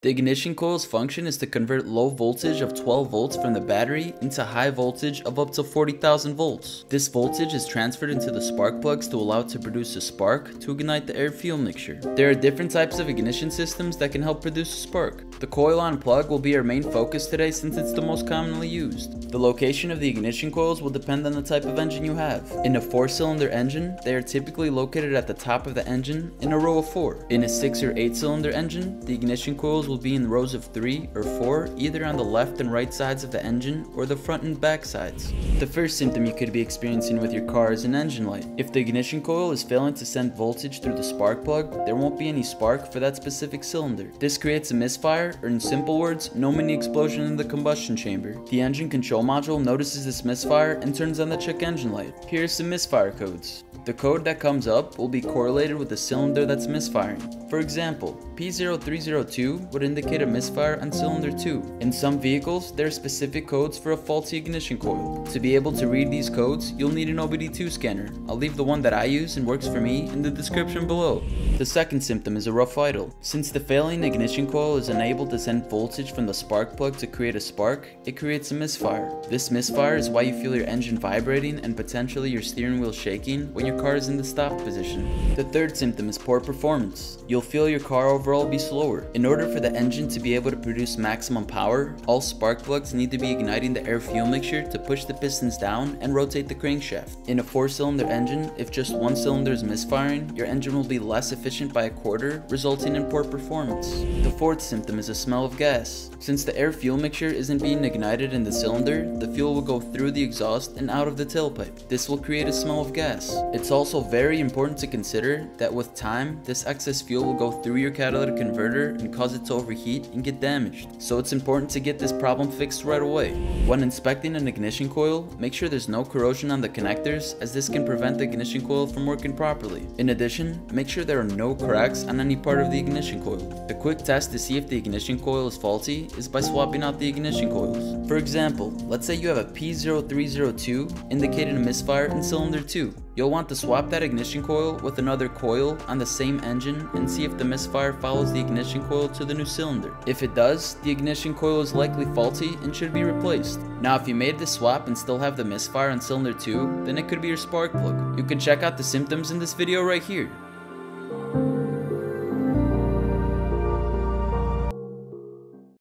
The ignition coil's function is to convert low voltage of 12 volts from the battery into high voltage of up to 40,000 volts. This voltage is transferred into the spark plugs to allow it to produce a spark to ignite the air-fuel mixture. There are different types of ignition systems that can help produce a spark. The coil-on plug will be our main focus today since it's the most commonly used. The location of the ignition coils will depend on the type of engine you have. In a 4-cylinder engine, they are typically located at the top of the engine in a row of 4. In a 6 or 8-cylinder engine, the ignition coils will be in rows of 3 or 4, either on the left and right sides of the engine or the front and back sides. The first symptom you could be experiencing with your car is an engine light. If the ignition coil is failing to send voltage through the spark plug, there won't be any spark for that specific cylinder. This creates a misfire, or in simple words, no mini explosion in the combustion chamber. The engine control module notices this misfire and turns on the check engine light. Here are some misfire codes. The code that comes up will be correlated with the cylinder that's misfiring. For example, P0302 would indicate a misfire on cylinder 2. In some vehicles, there are specific codes for a faulty ignition coil. To be able to read these codes, you'll need an OBD2 scanner. I'll leave the one that I use and works for me in the description below. The second symptom is a rough idle. Since the failing ignition coil is unable to send voltage from the spark plug to create a spark, it creates a misfire. This misfire is why you feel your engine vibrating and potentially your steering wheel shaking when your car is in the stop position. The third symptom is poor performance. You'll feel your car overall be slower. In order for the engine to be able to produce maximum power, all spark plugs need to be igniting the air-fuel mixture to push the pistons down and rotate the crankshaft. In a 4-cylinder engine, if just one cylinder is misfiring, your engine will be less efficient by a quarter, resulting in poor performance. The fourth symptom is a smell of gas. Since the air-fuel mixture isn't being ignited in the cylinder, the fuel will go through the exhaust and out of the tailpipe. This will create a smell of gas. It's also very important to consider that with time, this excess fuel will go through your catalytic converter and cause it to overheat and get damaged. So it's important to get this problem fixed right away. When inspecting an ignition coil, make sure there's no corrosion on the connectors, as this can prevent the ignition coil from working properly. In addition, make sure there are no cracks on any part of the ignition coil. A quick test to see if the ignition coil is faulty is by swapping out the ignition coils. For example, let's say you have a P0302 indicating a misfire in cylinder 2. You'll want to swap that ignition coil with another coil on the same engine and see if the misfire follows the ignition coil to the new cylinder. If it does, the ignition coil is likely faulty and should be replaced. Now, if you made this swap and still have the misfire on cylinder 2, then it could be your spark plug. You can check out the symptoms in this video right here.